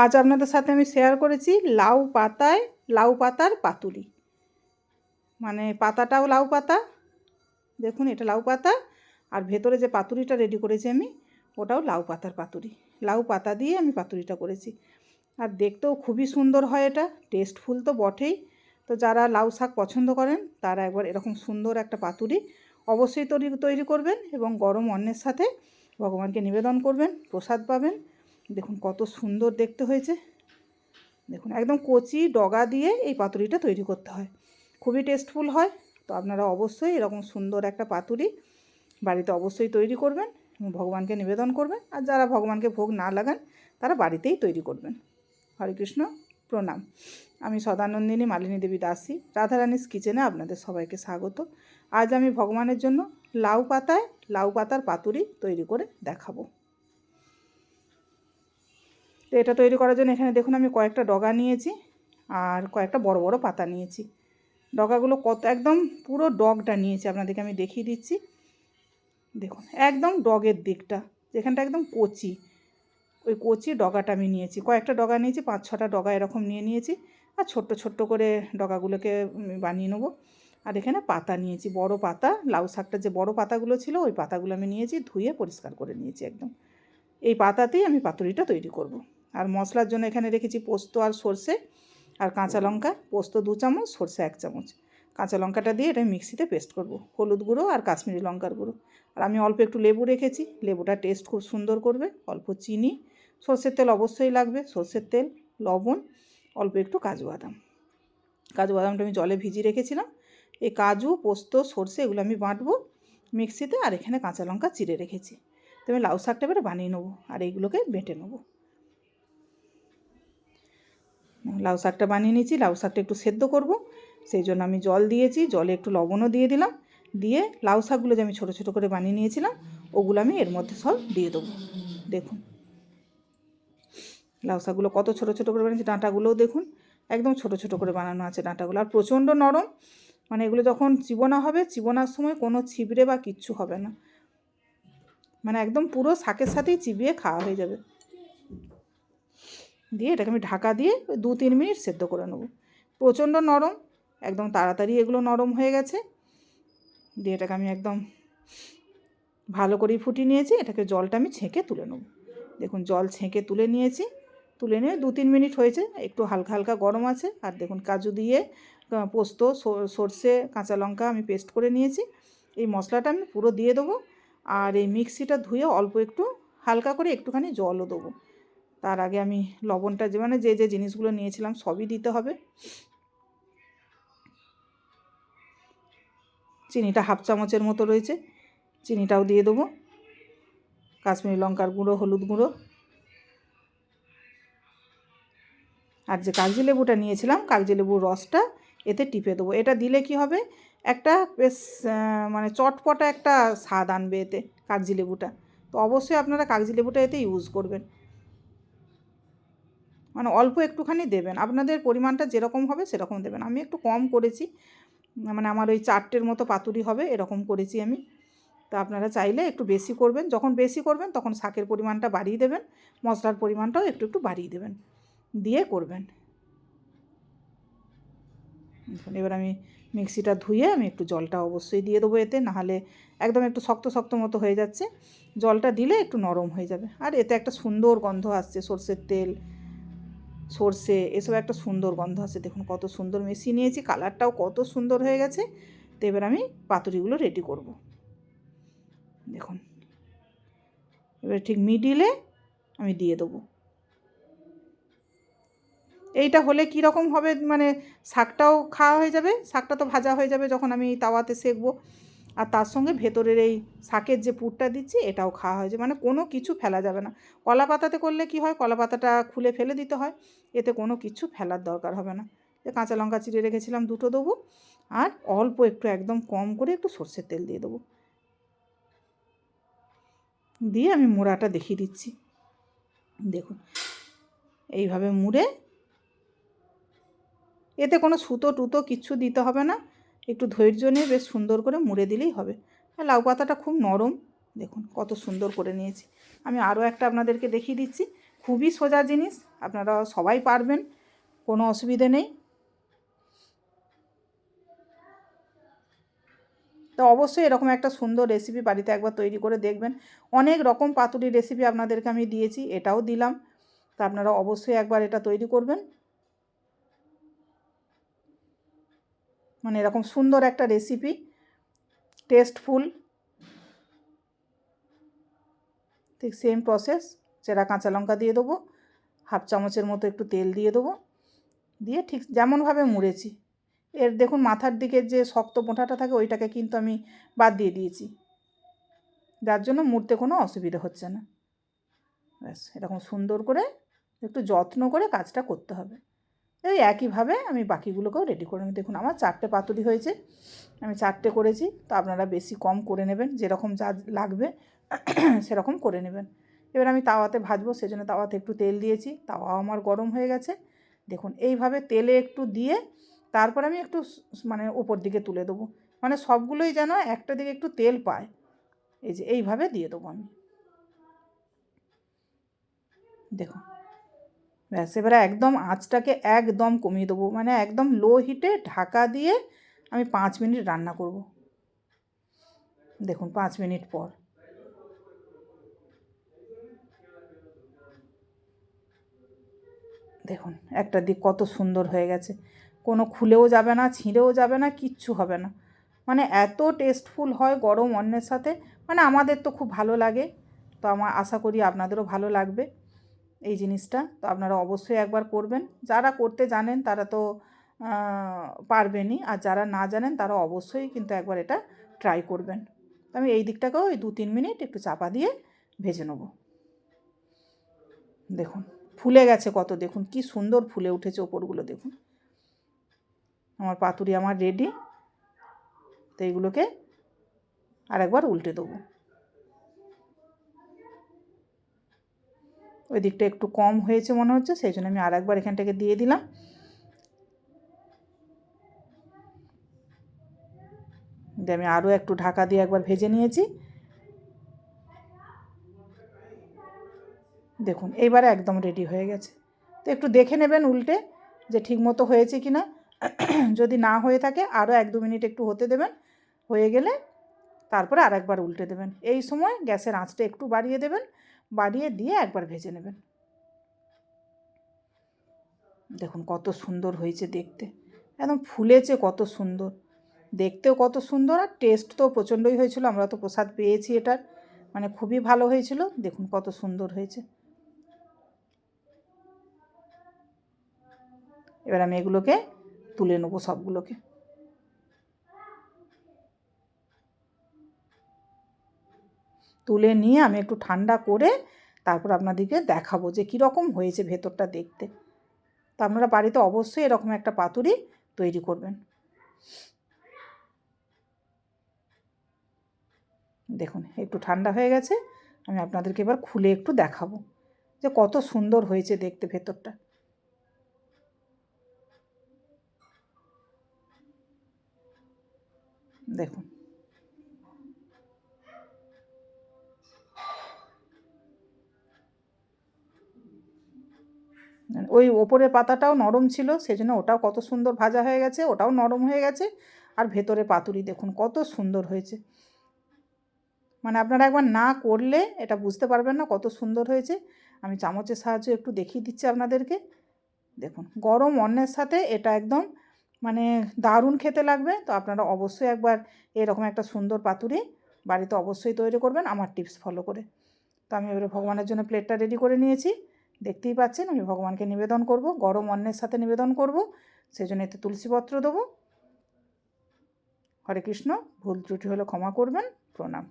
আজ আপনাদের সাথে আমি শেয়ার করেছি লাউ পাতার পাতুরি। মানে পাতাটাও লাউ পাতা, দেখুন এটা লাউ পাতা, আর ভেতরে যে পাতুরিটা রেডি করেছি আমি ওটাও লাউ পাতার পাতুরি। লাউ পাতা দিয়ে আমি পাতুরিটা করেছি, আর দেখতেও খুবই সুন্দর হয়। এটা টেস্টফুল তো বটেই। তো যারা লাউ শাক পছন্দ করেন তারা একবার এরকম সুন্দর একটা পাতুরি অবশ্যই তৈরি করবেন, এবং গরম অন্নের সাথে ভগবানকে নিবেদন করবেন, প্রসাদ পাবেন। দেখুন কত সুন্দর দেখতে হয়েছে। দেখুন একদম কচি ডগা দিয়ে এই পাতুরিটা তৈরি করতে হয়, খুবই টেস্টফুল হয়। তো আপনারা অবশ্যই এরকম সুন্দর একটা পাতুরি বাড়িতে অবশ্যই তৈরি করবেন এবং ভগবানকে নিবেদন করবেন। আর যারা ভগবানকে ভোগ না লাগান তারা বাড়িতেই তৈরি করবেন। হরে কৃষ্ণ, প্রণাম। আমি সদানন্দিনী মালিনী দেবী দাসী, রাধারানীস কিচেনে আপনাদের সবাইকে স্বাগত। আজ আমি ভগবানের জন্য লাউ পাতার পাতুরি তৈরি করে দেখাবো। তো এটা তৈরি করার জন্য এখানে দেখুন আমি কয়েকটা ডগা নিয়েছি আর কয়েকটা বড় বড় পাতা নিয়েছি। ডগাগুলো কত একদম পুরো ডগটা নিয়েছি, আপনাদেরকে আমি দেখিয়ে দিচ্ছি। দেখুন একদম ডগের দিকটা, যেখানটা একদম কচি, ওই কচি ডগাটা আমি নিয়েছি। কয়েকটা ডগা নিয়েছি, 5-6টা ডগা এরকম নিয়েছি। আর ছোট্ট ছোট্ট করে ডগাগুলোকে বানিয়ে নেবো। আর এখানে পাতা নিয়েছি, বড় পাতা, লাউ শাকটা যে বড় পাতাগুলো ছিল ওই পাতাগুলো আমি নিয়েছি, ধুয়ে পরিষ্কার করে নিয়েছি একদম। এই পাতাতেই আমি পাতুরিটা তৈরি করব। আর মশলার জন্য এখানে রেখেছি পোস্ত আর সর্ষে আর কাঁচা লঙ্কা। পোস্ত 2 চামচ, সর্ষে 1 চামচ। কাঁচা লঙ্কাটা দিয়ে এটা মিক্সিতে পেস্ট করব। হলুদ গুঁড়ো আর কাশ্মীরি লঙ্কার গুঁড়ো। আর আমি অল্প একটু লেবু রেখেছি, লেবুটা টেস্ট খুব সুন্দর করবে। অল্প চিনি, সর্ষের তেল অবশ্যই লাগবে, সর্ষের তেল, লবণ, অল্প একটু কাজু বাদামটা আমি জলে ভিজিয়ে রেখেছিলাম। এই কাজু, পোস্ত, সর্ষে এগুলো আমি বাটবো মিক্সিতে। আর এখানে কাঁচা লঙ্কা চিড়ে রেখেছি। তো আমি লাউ শাকটা এবারে বানিয়ে নেবো আর এইগুলোকে বেটে নেবো। লাউ শাকটা বানিয়ে নিয়েছি, লাউ শাকটা একটু সেদ্ধ করব, সেই জন্য আমি জল দিয়েছি। জলে একটু লবণও দিয়ে দিলাম। দিয়ে লাউ শাকগুলো যে আমি ছোটো ছোটো করে বানিয়ে নিয়েছিলাম ওগুলো আমি এর মধ্যে সব দিয়ে দেবো। দেখুন লাউ শাকগুলো কত ছোটো ছোটো করে বানিয়েছি, ডাঁটাগুলোও দেখুন একদম ছোটো ছোটো করে বানানো আছে ডাঁটাগুলো। আর প্রচণ্ড নরম, মানে এগুলো যখন চিবোনা হবে, চিবোনার সময় কোনো ছিবড়ে বা কিচ্ছু হবে না, মানে একদম পুরো শাকের সাথেই চিবিয়ে খাওয়া হয়ে যাবে। দিয়ে এটাকে আমি ঢাকা দিয়ে 2-3 মিনিট সেদ্ধ করে নেব। প্রচণ্ড নরম, একদম তাড়াতাড়ি এগুলো নরম হয়ে গেছে। দিয়ে এটাকে আমি একদম ভালো করেই ফুটিয়ে নিয়েছি। এটাকে জলটা আমি ছেঁকে তুলে নেব। দেখুন জল ছেঁকে তুলে নিয়েছি। তুলে নিয়ে 2-3 মিনিট হয়েছে, একটু হালকা হালকা গরম আছে। আর দেখুন কাজু দিয়ে পোস্ত, সর্ষে, কাঁচা লঙ্কা আমি পেস্ট করে নিয়েছি। এই মশলাটা আমি পুরো দিয়ে দেবো। আর এই মিক্সিটা ধুয়ে অল্প একটু হালকা করে একটুখানি জলও দেবো। তার আগে আমি লবণটা যে যে জিনিসগুলো নিয়েছিলাম সবই দিতে হবে। চিনিটা 1/2 চামচের মতো রয়েছে, চিনিটাও দিয়ে দেবো। কাশ্মীরি লঙ্কার গুঁড়ো, হলুদ গুঁড়ো, আর যে কাগজি লেবুটা নিয়েছিলাম কাগজি লেবুর রসটা এতে টিপে দেবো। এটা দিলে কি হবে, একটা বেশ মানে চটপটা একটা স্বাদ আনবে এতে কাগজি লেবুটা। তো অবশ্যই আপনারা কাগজি লেবুটা এতে ইউজ করবেন, মানে অল্প একটুখানি দেবেন, আপনাদের পরিমাণটা যেরকম হবে সেরকম দেবেন। আমি একটু কম করেছি, মানে আমার ওই 4টের মতো পাতুরি হবে এরকম করেছি আমি। তা আপনারা চাইলে একটু বেশি করবেন, যখন বেশি করবেন তখন শাকের পরিমাণটা বাড়িয়ে দেবেন, মশলার পরিমাণটাও একটু একটু বাড়িয়ে দেবেন, দিয়ে করবেন। এবার আমি মিক্সিটা ধুয়ে আমি একটু জলটা অবশ্যই দিয়ে দেবো এতে, নাহলে একদম একটু শক্ত শক্ত মতো হয়ে যাচ্ছে। জলটা দিলে একটু নরম হয়ে যাবে। আর এতে একটা সুন্দর গন্ধ আসছে, সর্ষের তেল, সর্ষে, এসব একটা সুন্দর গন্ধ আছে। দেখুন কত সুন্দর মিশিয়ে নিয়েছি, কালারটাও কত সুন্দর হয়ে গেছে। তো এবার আমি পাতুরিগুলো রেডি করব। দেখুন এবার ঠিক মিডিলে আমি দিয়ে দেবো। এইটা হলে কীরকম হবে, মানে শাকটাও খাওয়া হয়ে যাবে, শাকটা তো ভাজা হয়ে যাবে যখন আমি তাওয়াতে সেঁকবো, আর তার সঙ্গে ভেতরের এই শাকের যে পুরটা দিচ্ছি এটাও খাওয়া হয়ে যাবে, মানে কোনো কিছু ফেলা যাবে না। কলা পাতাতে করলে কি হয়, কলা পাতাটা খুলে ফেলে দিতে হয়, এতে কোনো কিছু ফেলার দরকার হবে না। যে কাঁচা লঙ্কা চিড়ে রেখেছিলাম 2টো দেবো, আর অল্প একটু একদম কম করে একটু সর্ষের তেল দিয়ে দেবো। দিয়ে আমি মোড়াটা দেখিয়ে দিচ্ছি। দেখুন এইভাবে মুড়ে, এতে কোনো সুতো টুতো কিচ্ছু দিতে হবে না, একটু ধৈর্য নিয়ে বেশ সুন্দর করে মুড়ে দিলেই হবে। আর লাউ পাতাটা খুব নরম, দেখুন কত সুন্দর করে নিয়েছি। আমি আরও একটা আপনাদেরকে দেখিয়ে দিচ্ছি, খুবই সোজা জিনিস, আপনারা সবাই পারবেন, কোনো অসুবিধে নেই। তো অবশ্যই এরকম একটা সুন্দর রেসিপি বাড়িতে একবার তৈরি করে দেখবেন। অনেক রকম পাতুরির রেসিপি আপনাদেরকে আমি দিয়েছি, এটাও দিলাম। তো আপনারা অবশ্যই একবার এটা তৈরি করবেন। মানে এরকম সুন্দর একটা রেসিপি, টেস্টফুল। ঠিক সেম প্রসেস। চেরা কাঁচা লঙ্কা দিয়ে দেবো, হাফ চামচের মতো একটু তেল দিয়ে দেবো, দিয়ে ঠিক যেমনভাবে মুড়েছি, এর দেখুন মাথার দিকে যে শক্ত পোঁটাটা থাকে ওইটাকে কিন্তু আমি বাদ দিয়ে দিয়েছি, যার জন্য মুড়তে কোনো অসুবিধা হচ্ছে না। ব্যাস এরকম সুন্দর করে একটু যত্ন করে কাজটা করতে হবে। এই একইভাবে আমি বাকিগুলোকেও রেডি করে নেব। দেখুন আমার 4টে পাতুরি হয়েছে, আমি 4টে করেছি। তো আপনারা বেশি কম করে নেবেন, যেরকম যা লাগবে সেরকম করে নেবেন। এবার আমি তাওয়াতে ভাজবো, সেজন্য তাওয়াতে একটু তেল দিয়েছি, তাওয়াও আমার গরম হয়ে গেছে। দেখুন এইভাবে তেলে একটু দিয়ে তারপর আমি একটু মানে উপর দিকে তুলে দেবো, মানে সবগুলোই যেন একটা দিকে একটু তেল পায়। এই যে এইভাবে দিয়ে দেবো আমি। দেখুন ব্যাস এবারে একদম আঁচটাকে একদম কমিয়ে দেবো, মানে একদম লো হিটে ঢাকা দিয়ে আমি 5 মিনিট রান্না করব। দেখুন 5 মিনিট পর দেখুন একটা দিক কত সুন্দর হয়ে গেছে, কোনো খুলেও যাবে না, ছিঁড়েও যাবে না, কিচ্ছু হবে না। মানে এত টেস্টফুল হয় গরম অন্নের সাথে, মানে আমাদের তো খুব ভালো লাগে। তো আমার আশা করি আপনাদেরও ভালো লাগবে এই জিনিসটা। তো আপনারা অবশ্যই একবার করবেন, যারা করতে জানেন তারা তো পারবেনই, আর যারা না জানেন তারা অবশ্যই কিন্তু একবার এটা ট্রাই করবেন। তো আমি এই দিকটাকেও ওই 2-3 মিনিট একটু চাপা দিয়ে ভেজে নেব। দেখুন ফুলে গেছে কত, দেখুন কি সুন্দর ফুলে উঠেছে ওপরগুলো। দেখুন আমার পাতুরি আমার রেডি। তো এইগুলোকে আরেকবার উল্টে দেবো। ওই দিকটা একটু কম হয়েছে মনে হচ্ছে, সেই জন্য আমি আরেকবার এখানটাকে দিয়ে দিলাম। দিয়ে আমি আরও একটু ঢাকা দিয়ে একবার ভেজে নিয়েছি। দেখুন এইবারে একদম রেডি হয়ে গেছে। তো একটু দেখে নেবেন উল্টে যে ঠিকমতো হয়েছে কি না। যদি না হয়ে থাকে আরও 1-2 মিনিট একটু হতে দেবেন, হয়ে গেলে তারপরে আরেকবার উল্টে দেবেন। এই সময় গ্যাসের আঁচটা একটু বাড়িয়ে দেবেন, বাড়িয়ে দিয়ে একবার ভেজে নেবেন। দেখুন কত সুন্দর হয়েছে দেখতে, একদম ফুলেছে কত সুন্দর, দেখতেও কত সুন্দর, আর টেস্ট তো প্রচণ্ডই হয়েছিল। আমরা তো প্রসাদ পেয়েছি এটার, মানে খুবই ভালো হয়েছিল। দেখুন কত সুন্দর হয়েছে। এবার আমি এগুলোকে তুলে নেবো সবগুলোকে। তুলে নিয়ে আমি একটু ঠান্ডা করে তারপর আপনাদেরকে দেখাবো যে কীরকম হয়েছে ভেতরটা দেখতে। তো আপনারা বাড়িতে অবশ্যই এরকম একটা পাতুরি তৈরি করবেন। দেখুন একটু ঠান্ডা হয়ে গেছে, আমি আপনাদেরকে এবার খুলে একটু দেখাবো যে কত সুন্দর হয়েছে দেখতে ভেতরটা। দেখুন ওই ওপরের পাতাটাও নরম ছিল, সেজন্য ওটাও কত সুন্দর ভাজা হয়ে গেছে, ওটাও নরম হয়ে গেছে। আর ভেতরে পাতুরি দেখুন কত সুন্দর হয়েছে, মানে আপনারা একবার না করলে এটা বুঝতে পারবেন না কত সুন্দর হয়েছে। আমি চামচের সাহায্যে একটু দেখিয়ে দিচ্ছি আপনাদেরকে। দেখুন গরম অন্নের সাথে এটা একদম মানে দারুণ খেতে লাগবে। তো আপনারা অবশ্যই একবার এরকম একটা সুন্দর পাতুরি বাড়িতে অবশ্যই তৈরি করবেন আমার টিপস ফলো করে। তো আমি এবারে ভগবানের জন্য প্লেটটা রেডি করে নিয়েছি, দেখতেই পাচ্ছেন। আমি ভগবানকে নিবেদন করব, গরম অন্নের সাথে নিবেদন করব, সেই জন্য এতে তুলসীপত্র দেবো। হরে কৃষ্ণ, ভুল ত্রুটি হলে ক্ষমা করবেন, প্রণাম।